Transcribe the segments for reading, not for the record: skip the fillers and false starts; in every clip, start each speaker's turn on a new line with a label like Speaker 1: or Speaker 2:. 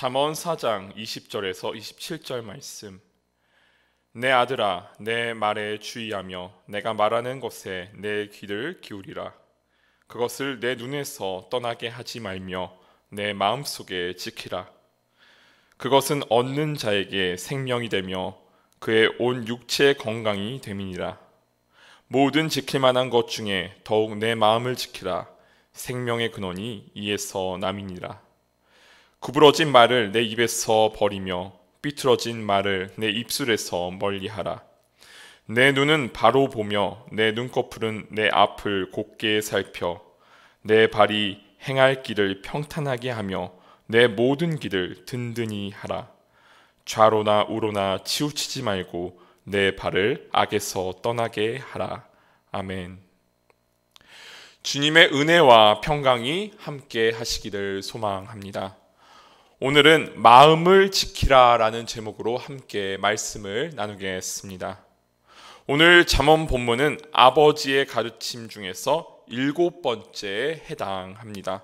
Speaker 1: 잠언 4장 20절에서 27절 말씀. 내 아들아, 내 말에 주의하며 내가 말하는 것에 내 귀를 기울이라. 그것을 내 눈에서 떠나게 하지 말며 내 마음속에 지키라. 그것은 얻는 자에게 생명이 되며 그의 온 육체의 건강이 됨이니라. 모든 지킬 만한 것 중에 더욱 내 마음을 지키라. 생명의 근원이 이에서 남이니라. 구부러진 말을 내 입에서 버리며 삐뚤어진 말을 내 입술에서 멀리하라. 내 눈은 바로 보며 내 눈꺼풀은 내 앞을 곱게 살펴 내 발이 행할 길을 평탄하게 하며 내 모든 길을 든든히 하라. 좌로나 우로나 치우치지 말고 내 발을 악에서 떠나게 하라. 아멘. 주님의 은혜와 평강이 함께 하시기를 소망합니다. 오늘은 마음을 지키라 라는 제목으로 함께 말씀을 나누겠습니다. 오늘 잠언 본문은 아버지의 가르침 중에서 7번째에 해당합니다.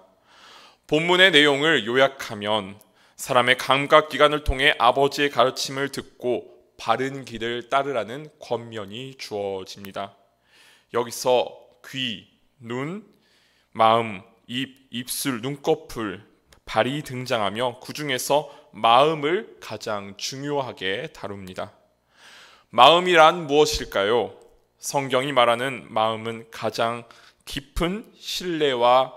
Speaker 1: 본문의 내용을 요약하면 사람의 감각기관을 통해 아버지의 가르침을 듣고 바른 길을 따르라는 권면이 주어집니다. 여기서 귀, 눈, 마음, 입, 입술, 눈꺼풀, 발이 등장하며 그 중에서 마음을 가장 중요하게 다룹니다. 마음이란 무엇일까요? 성경이 말하는 마음은 가장 깊은 신뢰와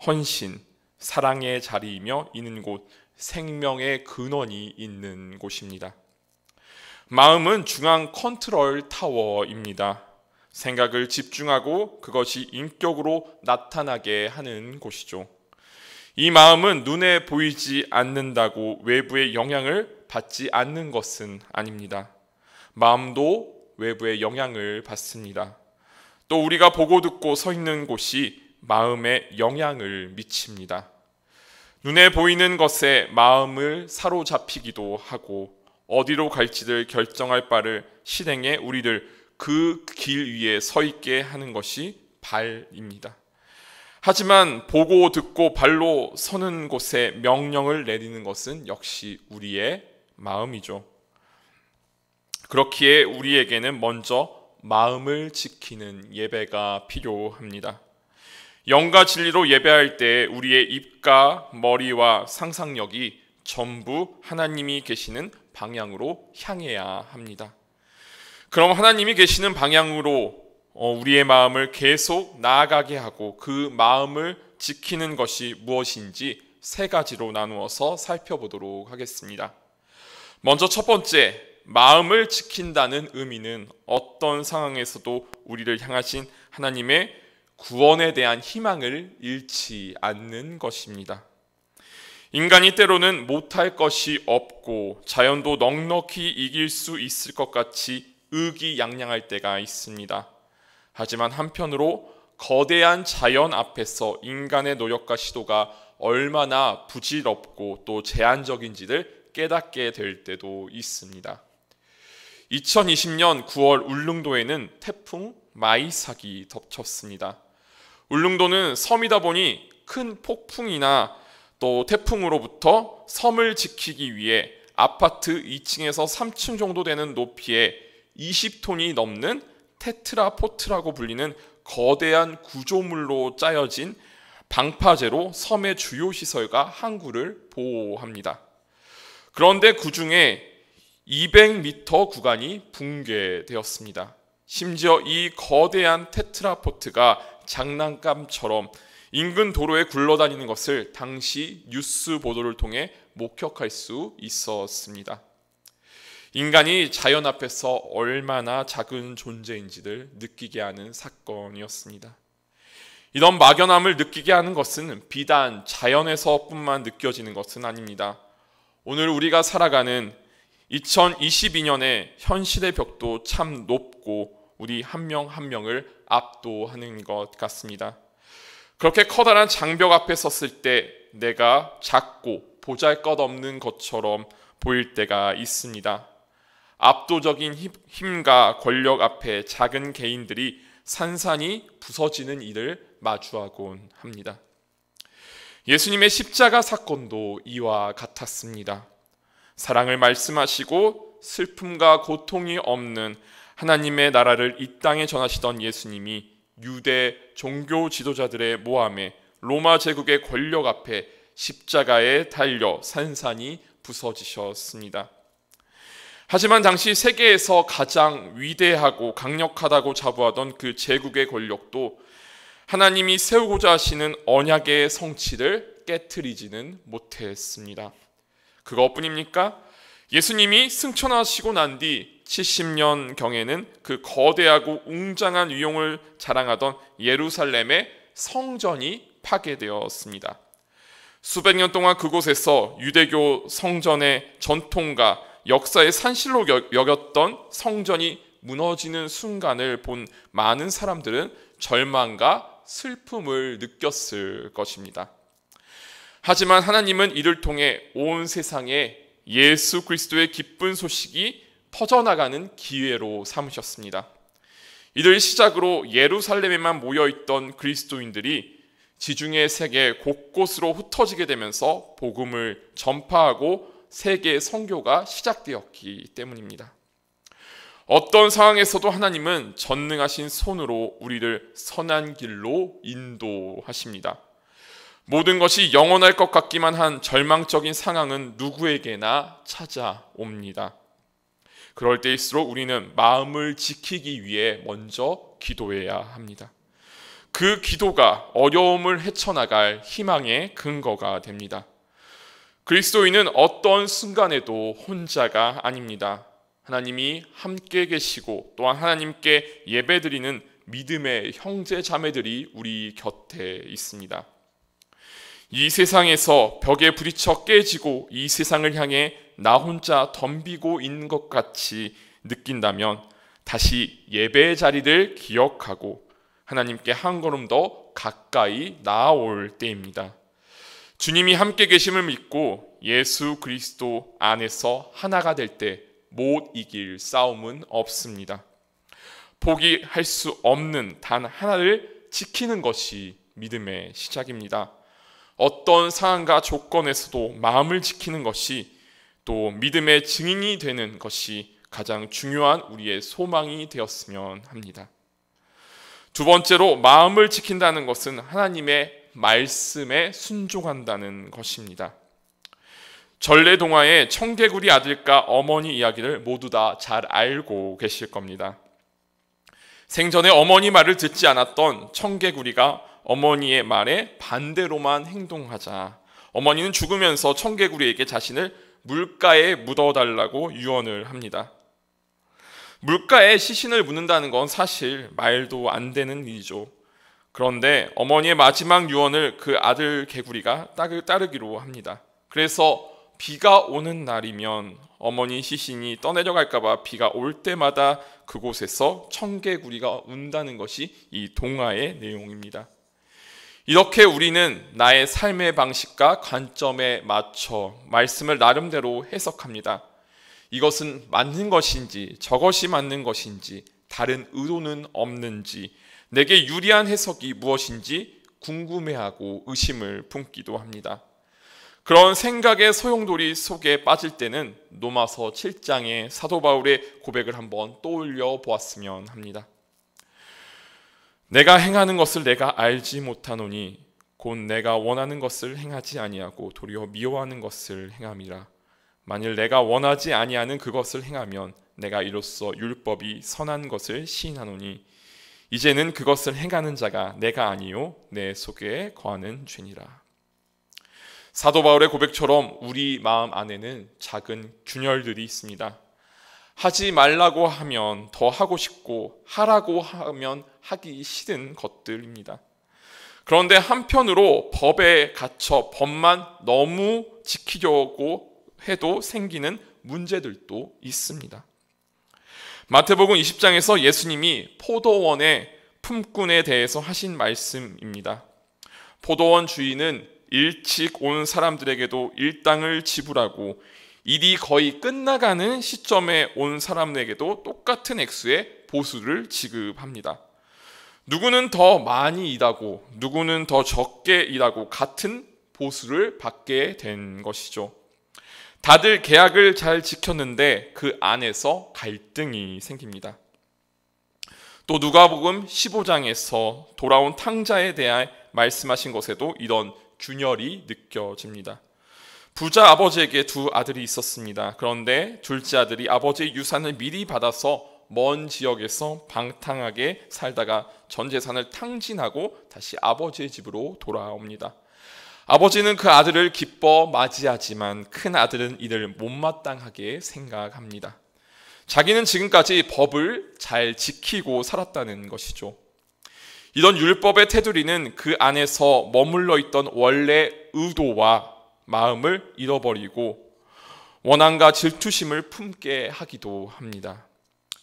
Speaker 1: 헌신, 사랑의 자리이며 있는 곳, 생명의 근원이 있는 곳입니다. 마음은 중앙 컨트롤 타워입니다. 생각을 집중하고 그것이 인격으로 나타나게 하는 곳이죠. 이 마음은 눈에 보이지 않는다고 외부의 영향을 받지 않는 것은 아닙니다. 마음도 외부의 영향을 받습니다. 또 우리가 보고 듣고 서 있는 곳이 마음에 영향을 미칩니다. 눈에 보이는 것에 마음을 사로잡히기도 하고 어디로 갈지를 결정할 바를 실행해 우리를 그 길 위에 서 있게 하는 것이 발입니다. 하지만 보고 듣고 발로 서는 곳에 명령을 내리는 것은 역시 우리의 마음이죠. 그렇기에 우리에게는 먼저 마음을 지키는 예배가 필요합니다. 영과 진리로 예배할 때 우리의 입과 머리와 상상력이 전부 하나님이 계시는 방향으로 향해야 합니다. 그럼 하나님이 계시는 방향으로 우리의 마음을 계속 나아가게 하고 그 마음을 지키는 것이 무엇인지 세 가지로 나누어서 살펴보도록 하겠습니다. 먼저 첫 번째, 마음을 지킨다는 의미는 어떤 상황에서도 우리를 향하신 하나님의 구원에 대한 희망을 잃지 않는 것입니다. 인간이 때로는 못할 것이 없고 자연도 넉넉히 이길 수 있을 것 같이 의기양양할 때가 있습니다. 하지만 한편으로 거대한 자연 앞에서 인간의 노력과 시도가 얼마나 부질없고 또 제한적인지를 깨닫게 될 때도 있습니다. 2020년 9월 울릉도에는 태풍 마이삭이 덮쳤습니다. 울릉도는 섬이다 보니 큰 폭풍이나 또 태풍으로부터 섬을 지키기 위해 아파트 2층에서 3층 정도 되는 높이에 20톤이 넘는 테트라포트라고 불리는 거대한 구조물로 짜여진 방파제로 섬의 주요 시설과 항구를 보호합니다. 그런데 그 중에 200m 구간이 붕괴되었습니다. 심지어 이 거대한 테트라포트가 장난감처럼 인근 도로에 굴러다니는 것을 당시 뉴스 보도를 통해 목격할 수 있었습니다. 인간이 자연 앞에서 얼마나 작은 존재인지를 느끼게 하는 사건이었습니다. 이런 막연함을 느끼게 하는 것은 비단 자연에서뿐만 느껴지는 것은 아닙니다. 오늘 우리가 살아가는 2022년의 현실의 벽도 참 높고 우리 한 명 한 명을 압도하는 것 같습니다. 그렇게 커다란 장벽 앞에 섰을 때 내가 작고 보잘것없는 것처럼 보일 때가 있습니다. 압도적인 힘과 권력 앞에 작은 개인들이 산산이 부서지는 일을 마주하곤 합니다. 예수님의 십자가 사건도 이와 같았습니다. 사랑을 말씀하시고 슬픔과 고통이 없는 하나님의 나라를 이 땅에 전하시던 예수님이 유대 종교 지도자들의 모함에 로마 제국의 권력 앞에 십자가에 달려 산산이 부서지셨습니다. 하지만 당시 세계에서 가장 위대하고 강력하다고 자부하던 그 제국의 권력도 하나님이 세우고자 하시는 언약의 성취를 깨트리지는 못했습니다. 그것뿐입니까? 예수님이 승천하시고 난 뒤 70년경에는 그 거대하고 웅장한 위용을 자랑하던 예루살렘의 성전이 파괴되었습니다. 수백 년 동안 그곳에서 유대교 성전의 전통과 역사의 산실로 여겼던 성전이 무너지는 순간을 본 많은 사람들은 절망과 슬픔을 느꼈을 것입니다. 하지만 하나님은 이를 통해 온 세상에 예수 그리스도의 기쁜 소식이 퍼져나가는 기회로 삼으셨습니다. 이를 시작으로 예루살렘에만 모여있던 그리스도인들이 지중해 세계 곳곳으로 흩어지게 되면서 복음을 전파하고 세계 선교가 시작되었기 때문입니다. 어떤 상황에서도 하나님은 전능하신 손으로 우리를 선한 길로 인도하십니다. 모든 것이 영원할 것 같기만 한 절망적인 상황은 누구에게나 찾아옵니다. 그럴 때일수록 우리는 마음을 지키기 위해 먼저 기도해야 합니다. 그 기도가 어려움을 헤쳐나갈 희망의 근거가 됩니다. 그리스도인은 어떤 순간에도 혼자가 아닙니다. 하나님이 함께 계시고 또한 하나님께 예배드리는 믿음의 형제 자매들이 우리 곁에 있습니다. 이 세상에서 벽에 부딪혀 깨지고 이 세상을 향해 나 혼자 덤비고 있는 것 같이 느낀다면 다시 예배의 자리를 기억하고 하나님께 한 걸음 더 가까이 나아올 때입니다. 주님이 함께 계심을 믿고 예수 그리스도 안에서 하나가 될 때 못 이길 싸움은 없습니다. 포기할 수 없는 단 하나를 지키는 것이 믿음의 시작입니다. 어떤 상황과 조건에서도 마음을 지키는 것이 또 믿음의 증인이 되는 것이 가장 중요한 우리의 소망이 되었으면 합니다. 두 번째로 마음을 지킨다는 것은 하나님의 말씀에 순종한다는 것입니다. 전래동화의 청개구리 아들과 어머니 이야기를 모두 다 잘 알고 계실 겁니다. 생전에 어머니 말을 듣지 않았던 청개구리가 어머니의 말에 반대로만 행동하자 어머니는 죽으면서 청개구리에게 자신을 물가에 묻어달라고 유언을 합니다. 물가에 시신을 묻는다는 건 사실 말도 안 되는 일이죠. 그런데 어머니의 마지막 유언을 그 아들 개구리가 따르기로 합니다. 그래서 비가 오는 날이면 어머니 시신이 떠내려갈까 봐 비가 올 때마다 그곳에서 청개구리가 운다는 것이 이 동화의 내용입니다. 이렇게 우리는 나의 삶의 방식과 관점에 맞춰 말씀을 나름대로 해석합니다. 이것은 맞는 것인지 저것이 맞는 것인지 다른 의도는 없는지 내게 유리한 해석이 무엇인지 궁금해하고 의심을 품기도 합니다. 그런 생각의 소용돌이 속에 빠질 때는 로마서 7장의 사도 바울의 고백을 한번 떠올려 보았으면 합니다. 내가 행하는 것을 내가 알지 못하노니 곧 내가 원하는 것을 행하지 아니하고 도리어 미워하는 것을 행함이라. 만일 내가 원하지 아니하는 그것을 행하면 내가 이로써 율법이 선한 것을 시인하노니 이제는 그것을 행하는 자가 내가 아니요 내 속에 거하는 죄니라. 사도 바울의 고백처럼 우리 마음 안에는 작은 균열들이 있습니다. 하지 말라고 하면 더 하고 싶고 하라고 하면 하기 싫은 것들입니다. 그런데 한편으로 법에 갇혀 법만 너무 지키려고 해도 생기는 문제들도 있습니다. 마태복음 20장에서 예수님이 포도원의 품꾼에 대해서 하신 말씀입니다. 포도원 주인은 일찍 온 사람들에게도 일당을 지불하고 일이 거의 끝나가는 시점에 온 사람에게도 똑같은 액수의 보수를 지급합니다. 누구는 더 많이 일하고 누구는 더 적게 일하고 같은 보수를 받게 된 것이죠. 다들 계약을 잘 지켰는데 그 안에서 갈등이 생깁니다. 또 누가복음 15장에서 돌아온 탕자에 대해 말씀하신 것에도 이런 균열이 느껴집니다. 부자 아버지에게 두 아들이 있었습니다. 그런데 둘째 아들이 아버지의 유산을 미리 받아서 먼 지역에서 방탕하게 살다가 전 재산을 탕진하고 다시 아버지의 집으로 돌아옵니다. 아버지는 그 아들을 기뻐 맞이하지만 큰 아들은 이를 못마땅하게 생각합니다. 자기는 지금까지 법을 잘 지키고 살았다는 것이죠. 이런 율법의 테두리는 그 안에서 머물러 있던 원래 의도와 마음을 잃어버리고 원한과 질투심을 품게 하기도 합니다.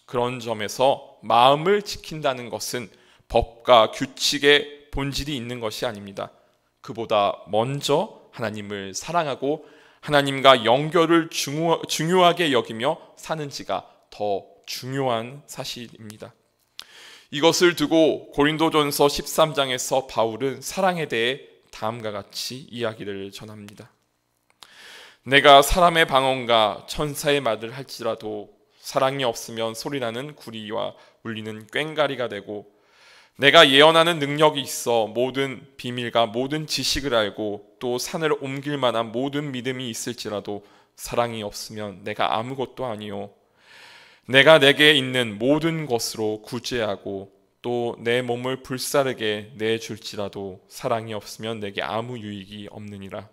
Speaker 1: 그런 점에서 마음을 지킨다는 것은 법과 규칙의 본질이 있는 것이 아닙니다. 그보다 먼저 하나님을 사랑하고 하나님과 연결을 중요하게 여기며 사는지가 더 중요한 사실입니다. 이것을 두고 고린도전서 13장에서 바울은 사랑에 대해 다음과 같이 이야기를 전합니다. 내가 사람의 방언과 천사의 말을 할지라도 사랑이 없으면 소리나는 구리와 울리는 꽹과리가 되고 내가 예언하는 능력이 있어 모든 비밀과 모든 지식을 알고 또 산을 옮길 만한 모든 믿음이 있을지라도 사랑이 없으면 내가 아무것도 아니요 내가 내게 있는 모든 것으로 구제하고 또 내 몸을 불사르게 내줄지라도 사랑이 없으면 내게 아무 유익이 없느니라.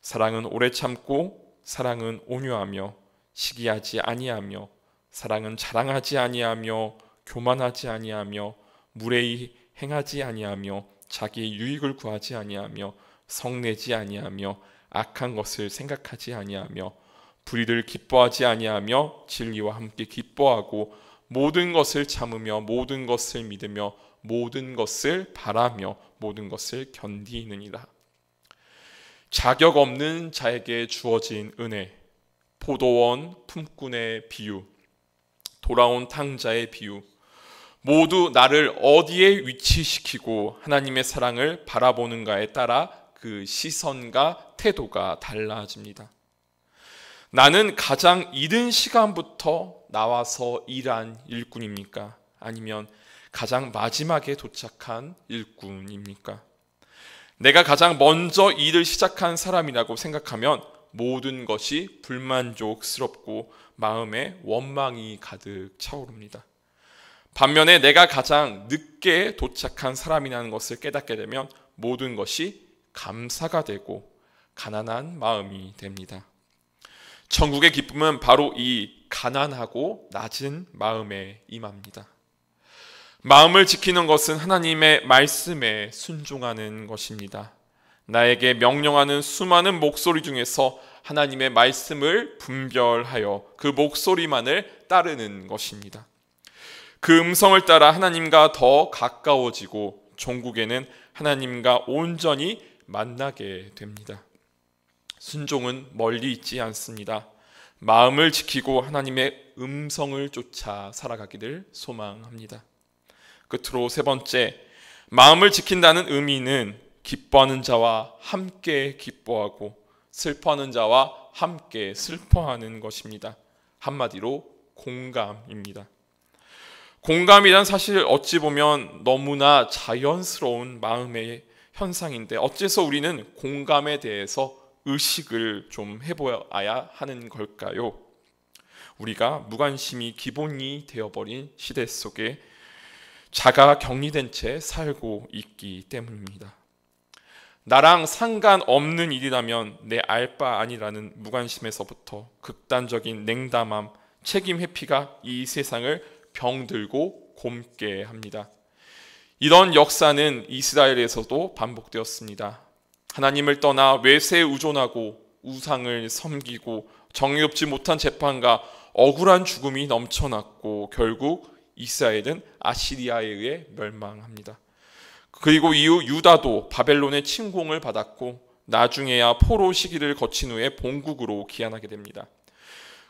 Speaker 1: 사랑은 오래 참고 사랑은 온유하며 시기하지 아니하며 사랑은 자랑하지 아니하며 교만하지 아니하며 무례히 행하지 아니하며 자기의 유익을 구하지 아니하며 성내지 아니하며 악한 것을 생각하지 아니하며 불의를 기뻐하지 아니하며 진리와 함께 기뻐하고 모든 것을 참으며 모든 것을 믿으며 모든 것을 바라며 모든 것을 견디느니라. 자격 없는 자에게 주어진 은혜, 포도원 품꾼의 비유, 돌아온 탕자의 비유, 모두 나를 어디에 위치시키고 하나님의 사랑을 바라보는가에 따라 그 시선과 태도가 달라집니다. 나는 가장 이른 시간부터 나와서 일한 일꾼입니까? 아니면 가장 마지막에 도착한 일꾼입니까? 내가 가장 먼저 일을 시작한 사람이라고 생각하면 모든 것이 불만족스럽고 마음에 원망이 가득 차오릅니다. 반면에 내가 가장 늦게 도착한 사람이라는 것을 깨닫게 되면 모든 것이 감사가 되고 가난한 마음이 됩니다. 천국의 기쁨은 바로 이 가난하고 낮은 마음에 임합니다. 마음을 지키는 것은 하나님의 말씀에 순종하는 것입니다. 나에게 명령하는 수많은 목소리 중에서 하나님의 말씀을 분별하여 그 목소리만을 따르는 것입니다. 그 음성을 따라 하나님과 더 가까워지고 종국에는 하나님과 온전히 만나게 됩니다. 순종은 멀리 있지 않습니다. 마음을 지키고 하나님의 음성을 쫓아 살아가기를 소망합니다. 끝으로 세 번째, 마음을 지킨다는 의미는 기뻐하는 자와 함께 기뻐하고 슬퍼하는 자와 함께 슬퍼하는 것입니다. 한마디로 공감입니다. 공감이란 사실 어찌 보면 너무나 자연스러운 마음의 현상인데 어째서 우리는 공감에 대해서 의식을 좀 해보아야 하는 걸까요? 우리가 무관심이 기본이 되어버린 시대 속에 자가 격리된 채 살고 있기 때문입니다. 나랑 상관없는 일이라면 내 알 바 아니라는 무관심에서부터 극단적인 냉담함, 책임 회피가 이 세상을 병들고 곪게 합니다. 이런 역사는 이스라엘에서도 반복되었습니다. 하나님을 떠나 외세에 의존하고 우상을 섬기고 정의롭지 못한 재판과 억울한 죽음이 넘쳐났고 결국 이스라엘은 아시리아에 의해 멸망합니다. 그리고 이후 유다도 바벨론의 침공을 받았고 나중에야 포로 시기를 거친 후에 본국으로 귀환하게 됩니다.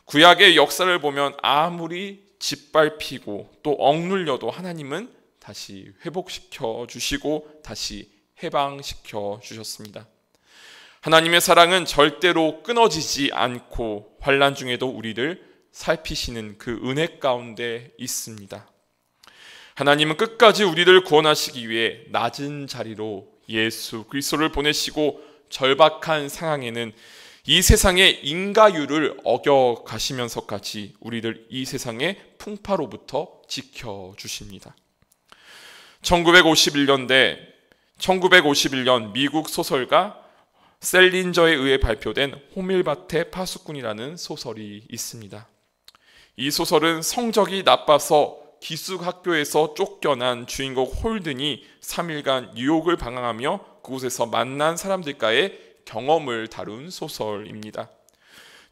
Speaker 1: 구약의 역사를 보면 아무리 짓밟히고 또 억눌려도 하나님은 다시 회복시켜 주시고 다시 해방시켜 주셨습니다. 하나님의 사랑은 절대로 끊어지지 않고 환난 중에도 우리를 살피시는 그 은혜 가운데 있습니다. 하나님은 끝까지 우리를 구원하시기 위해 낮은 자리로 예수 그리스도를 보내시고 절박한 상황에는 이 세상의 인과율을 어겨가시면서까지 우리를 이 세상의 풍파로부터 지켜주십니다. 1951년 미국 소설가 셀린저에 의해 발표된 호밀밭의 파수꾼이라는 소설이 있습니다. 이 소설은 성적이 나빠서 기숙학교에서 쫓겨난 주인공 홀든이 3일간 뉴욕을 방황하며 그곳에서 만난 사람들과의 경험을 다룬 소설입니다.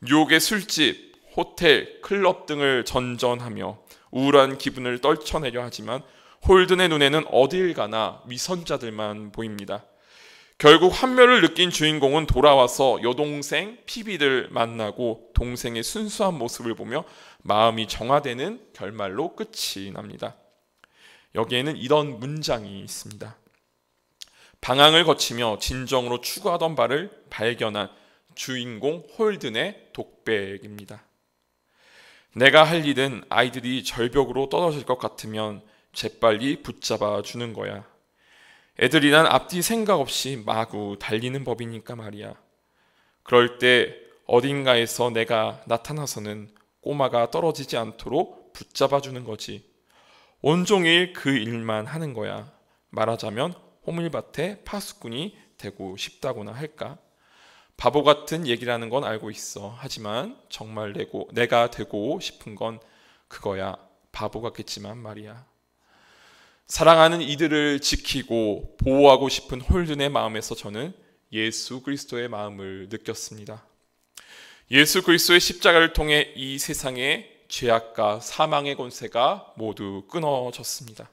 Speaker 1: 뉴욕의 술집, 호텔, 클럽 등을 전전하며 우울한 기분을 떨쳐내려 하지만 홀든의 눈에는 어딜 가나 위선자들만 보입니다. 결국 환멸을 느낀 주인공은 돌아와서 여동생 피비를 만나고 동생의 순수한 모습을 보며 마음이 정화되는 결말로 끝이 납니다. 여기에는 이런 문장이 있습니다. 방황을 거치며 진정으로 추구하던 바를 발견한 주인공 홀든의 독백입니다. 내가 할 일은 아이들이 절벽으로 떨어질 것 같으면 재빨리 붙잡아 주는 거야. 애들이란 앞뒤 생각 없이 마구 달리는 법이니까 말이야. 그럴 때 어딘가에서 내가 나타나서는 꼬마가 떨어지지 않도록 붙잡아 주는 거지. 온종일 그 일만 하는 거야. 말하자면 호밀밭의 파수꾼이 되고 싶다고나 할까? 바보 같은 얘기라는 건 알고 있어. 하지만 정말 내가 되고 싶은 건 그거야. 바보 같겠지만 말이야. 사랑하는 이들을 지키고 보호하고 싶은 홀든의 마음에서 저는 예수 그리스도의 마음을 느꼈습니다. 예수 그리스도의 십자가를 통해 이 세상의 죄악과 사망의 권세가 모두 끊어졌습니다.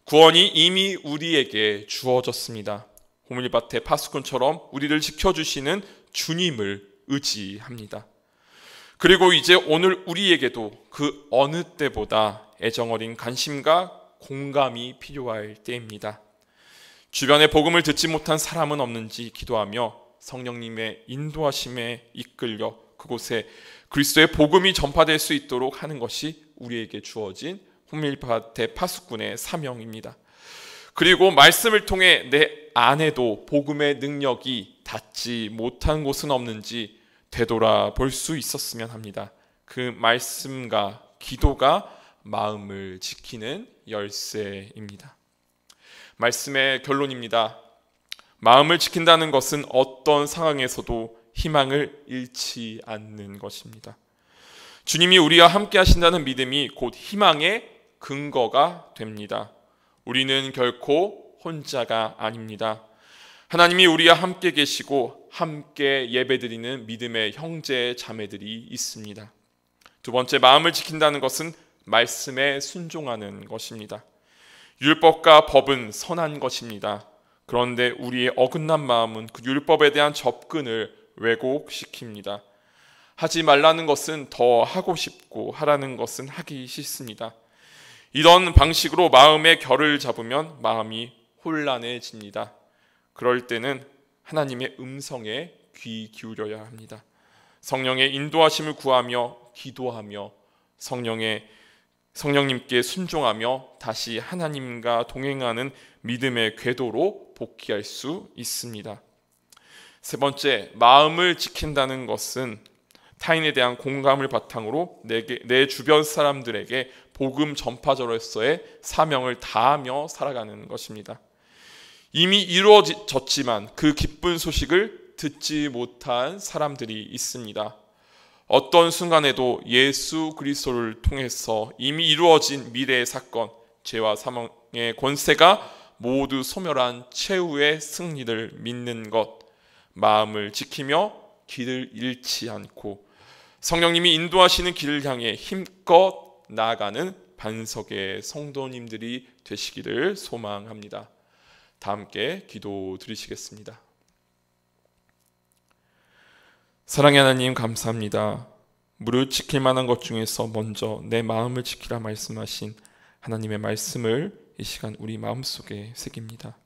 Speaker 1: 구원이 이미 우리에게 주어졌습니다. 호밀밭의 파수꾼처럼 우리를 지켜주시는 주님을 의지합니다. 그리고 이제 오늘 우리에게도 그 어느 때보다 애정어린 관심과 공감이 필요할 때입니다. 주변에 복음을 듣지 못한 사람은 없는지 기도하며 성령님의 인도하심에 이끌려 그곳에 그리스도의 복음이 전파될 수 있도록 하는 것이 우리에게 주어진 호밀밭의 파수꾼의 사명입니다. 그리고 말씀을 통해 내 안에도 복음의 능력이 닿지 못한 곳은 없는지 되돌아볼 수 있었으면 합니다. 그 말씀과 기도가 마음을 지키는 열쇠입니다. 말씀의 결론입니다. 마음을 지킨다는 것은 어떤 상황에서도 희망을 잃지 않는 것입니다. 주님이 우리와 함께 하신다는 믿음이 곧 희망의 근거가 됩니다. 우리는 결코 혼자가 아닙니다. 하나님이 우리와 함께 계시고 함께 예배드리는 믿음의 형제 자매들이 있습니다. 두 번째, 마음을 지킨다는 것은 말씀에 순종하는 것입니다. 율법과 법은 선한 것입니다. 그런데 우리의 어긋난 마음은 그 율법에 대한 접근을 왜곡시킵니다. 하지 말라는 것은 더 하고 싶고 하라는 것은 하기 싫습니다. 이런 방식으로 마음의 결을 잡으면 마음이 혼란해집니다. 그럴 때는 하나님의 음성에 귀 기울여야 합니다. 성령의 인도하심을 구하며 기도하며 성령님께 순종하며 다시 하나님과 동행하는 믿음의 궤도로 복귀할 수 있습니다. 세 번째, 마음을 지킨다는 것은 타인에 대한 공감을 바탕으로 내 주변 사람들에게 복음 전파자로서의 사명을 다하며 살아가는 것입니다. 이미 이루어졌지만 그 기쁜 소식을 듣지 못한 사람들이 있습니다. 어떤 순간에도 예수 그리스도를 통해서 이미 이루어진 미래의 사건, 죄와 사망의 권세가 모두 소멸한 최후의 승리를 믿는 것, 마음을 지키며 길을 잃지 않고 성령님이 인도하시는 길을 향해 힘껏 나아가는 반석의 성도님들이 되시기를 소망합니다. 다 함께 기도 드리시겠습니다. 사랑의 하나님, 감사합니다. 무릇 지킬 만한 것 중에서 먼저 내 마음을 지키라 말씀하신 하나님의 말씀을 이 시간 우리 마음속에 새깁니다.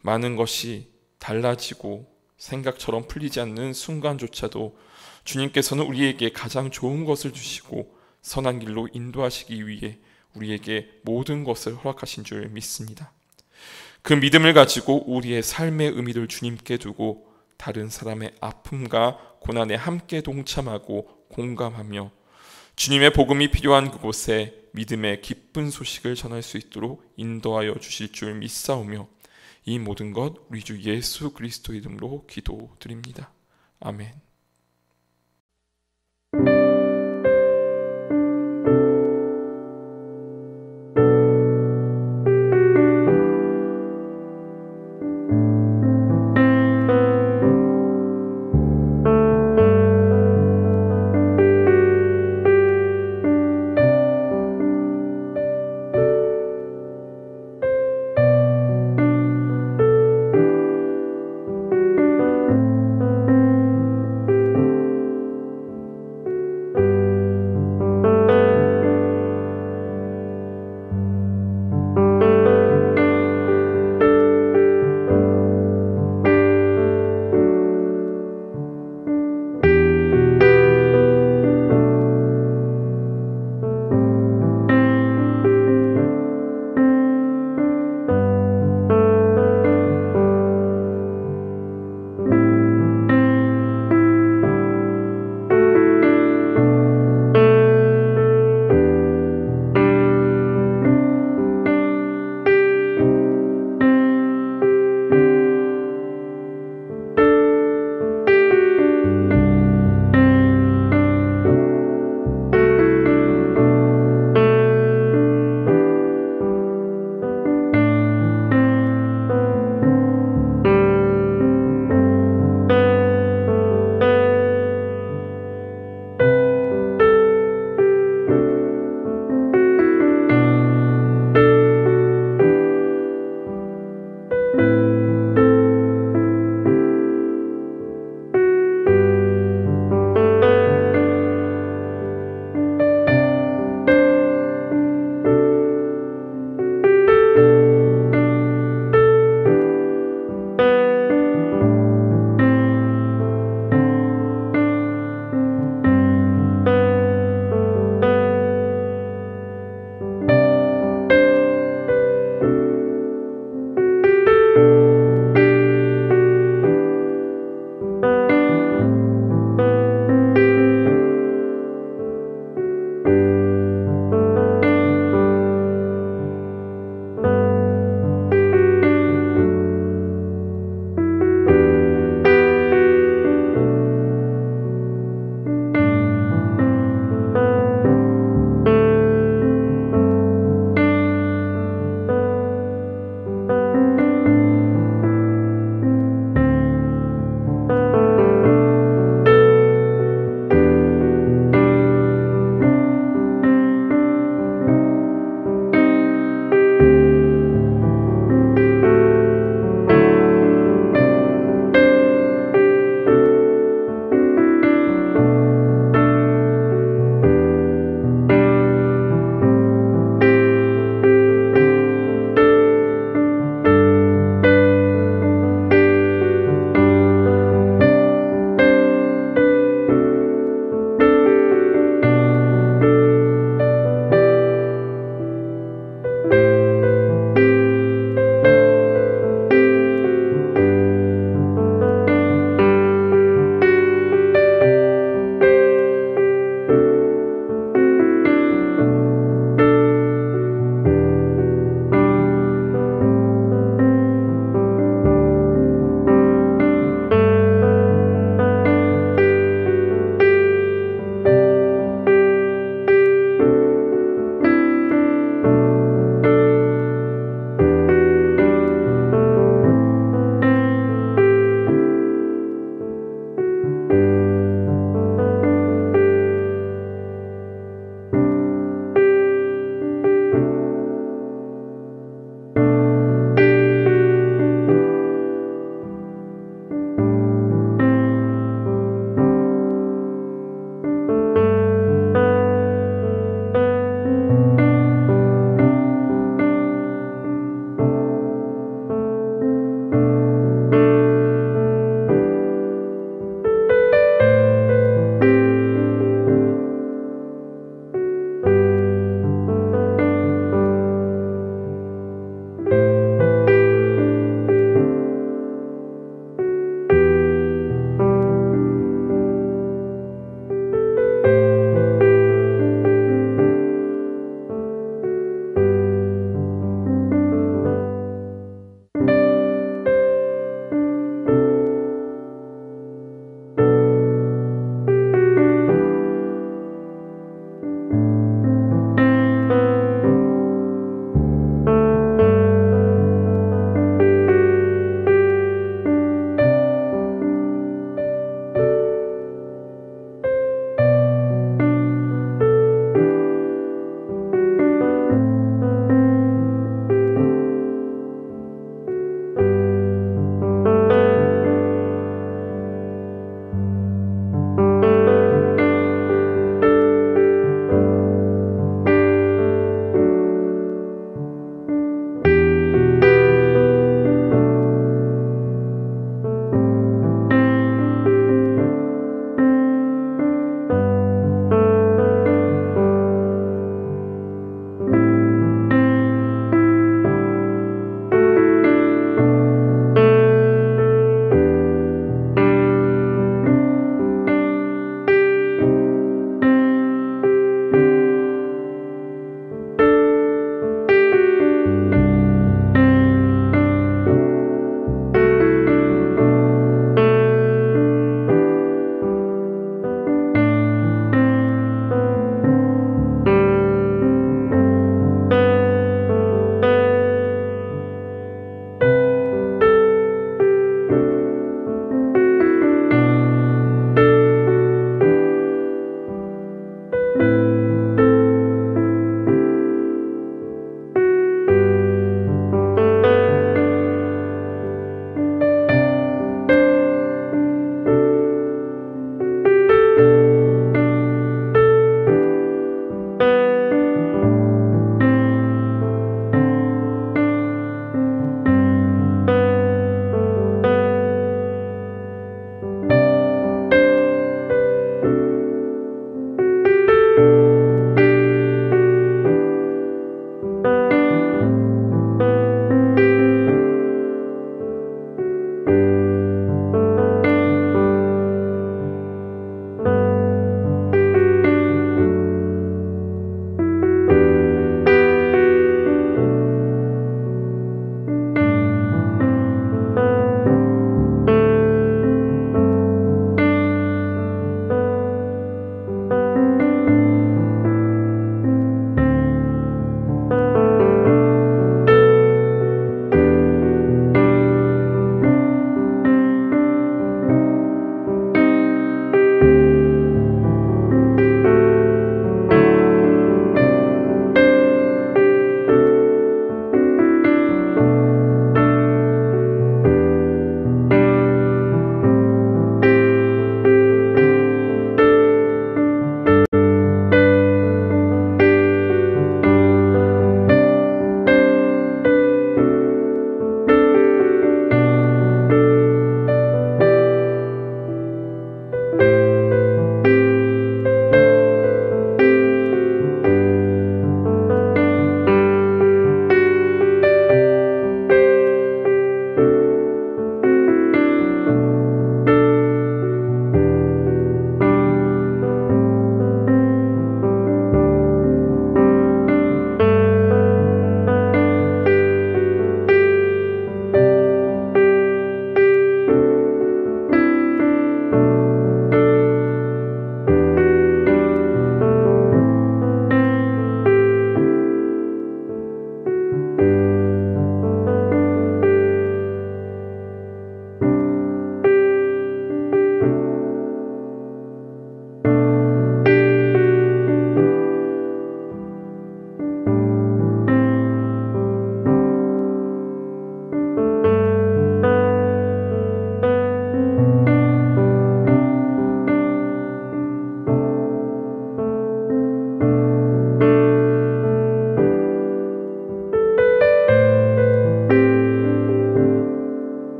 Speaker 1: 많은 것이 달라지고 생각처럼 풀리지 않는 순간조차도 주님께서는 우리에게 가장 좋은 것을 주시고 선한 길로 인도하시기 위해 우리에게 모든 것을 허락하신 줄 믿습니다. 그 믿음을 가지고 우리의 삶의 의미를 주님께 두고 다른 사람의 아픔과 고난에 함께 동참하고 공감하며 주님의 복음이 필요한 그곳에 믿음의 기쁜 소식을 전할 수 있도록 인도하여 주실 줄 믿사오며 이 모든 것 우리 주 예수 그리스도 이름으로 기도드립니다. 아멘.